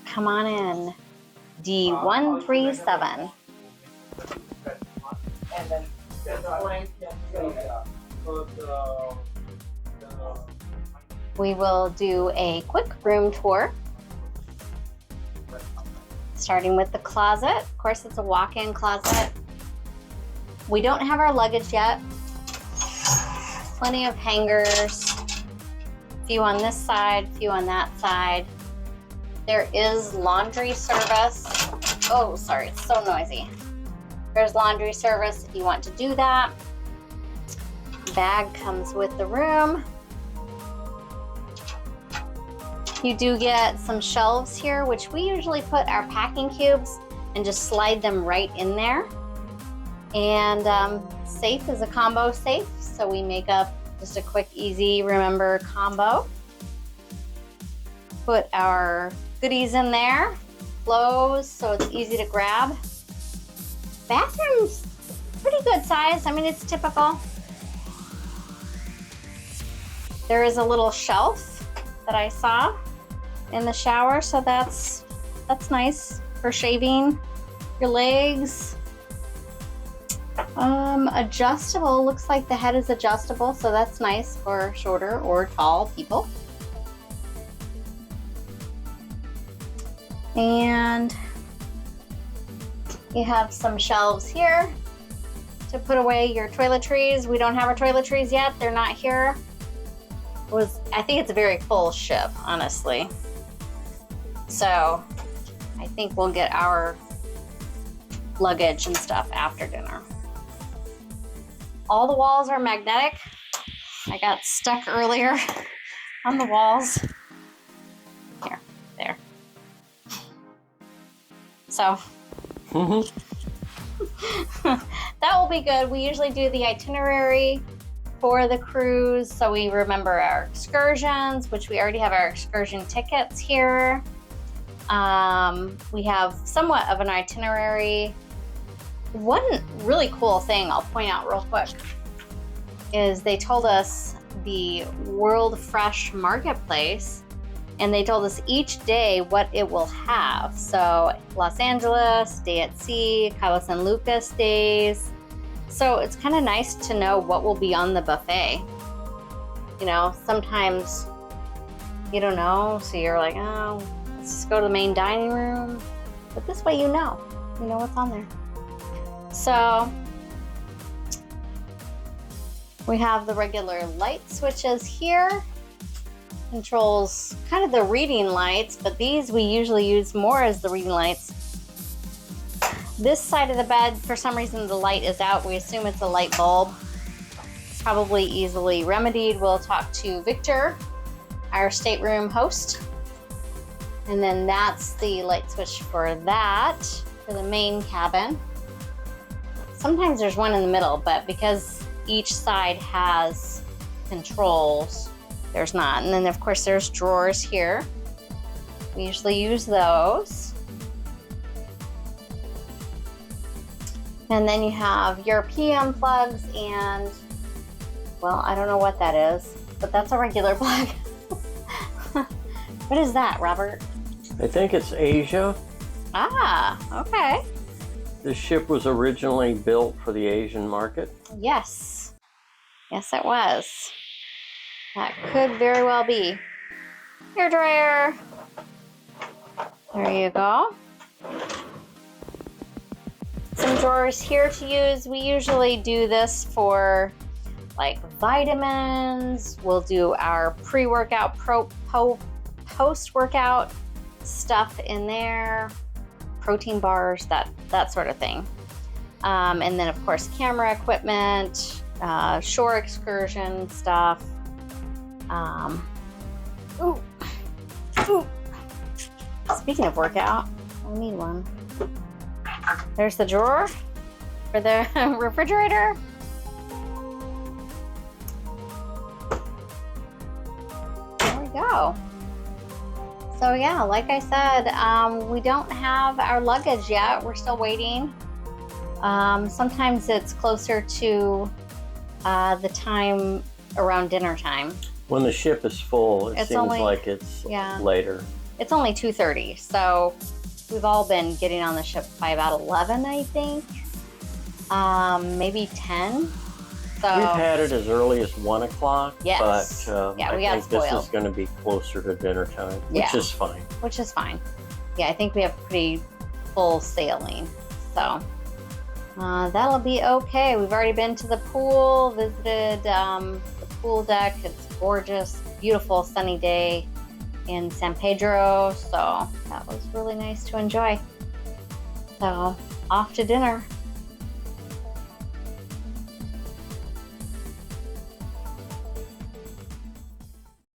Come on in. D137. We will do a quick room tour, starting with the closet. Of course, it's a walk-in closet. We don't have our luggage yet. Plenty of hangers. A few on this side, a few on that side. There is laundry service. Oh, sorry, it's so noisy. There's laundry service if you want to do that. Bag comes with the room. You do get some shelves here, which we usually put our packing cubes and just slide them right in there. And safe is a combo safe, so we make up just a quick, easy remember combo. Put our goodies in there, clothes, so it's easy to grab. Bathroom's pretty good size. I mean, it's typical. There is a little shelf that I saw in the shower, so that's nice for shaving your legs. Adjustable, looks like the head is adjustable, so that's nice for shorter or tall people. And you have some shelves here to put away your toiletries. We don't have our toiletries yet, they're not here. I think it's a very full ship, honestly. So I think we'll get our luggage and stuff after dinner. All the walls are magnetic. I got stuck earlier on the walls. Here, there. So that will be good. We usually do the itinerary for the cruise, so we remember our excursions, which we already have our excursion tickets here. We have somewhat of an itinerary. One really cool thing I'll point out real quick is they told us the World Fresh Marketplace, and they told us each day what it will have. So Los Angeles, day at sea, Cabo San Lucas days. So it's kind of nice to know what will be on the buffet. You know, sometimes you don't know, so you're like, oh, let's just go to the main dining room. But this way you know what's on there. So we have the regular light switches here. Controls kind of the reading lights, but these we usually use more as the reading lights. This side of the bed, for some reason the light is out. We assume it's a light bulb. It's probably easily remedied. We'll talk to Victor, our stateroom host. And then that's the light switch for that, for the main cabin. Sometimes there's one in the middle, but because each side has controls, there's not. And then of course there's drawers here. We usually use those. And then you have European plugs and, well, I don't know what that is, but that's a regular plug. What is that, Robert? I think it's Asia. Ah, okay. The ship was originally built for the Asian market. Yes. Yes, it was. That could very well be. Hair dryer. There you go. Some drawers here to use. We usually do this for like vitamins. We'll do our pre-workout, post-workout stuff in there. Protein bars, that sort of thing. And then of course camera equipment, shore excursion stuff. Ooh. Speaking of workout, I need one. There's the drawer for the refrigerator. There we go. So yeah, like I said, we don't have our luggage yet. We're still waiting. Sometimes it's closer to the time around dinner time. When the ship is full, it seems like it's later. It's only 2:30, so we've all been getting on the ship by about 11, I think, maybe 10. So We've had it as early as 1 o'clock, yes, but yeah, we I got think this spoiled. is going to be closer to dinner time, which is fine. Which is fine. Yeah, I think we have pretty full sailing, so that'll be okay. We've already been to the pool, visited the pool deck. It's gorgeous, beautiful sunny day in San Pedro, so that was really nice to enjoy. So off to dinner.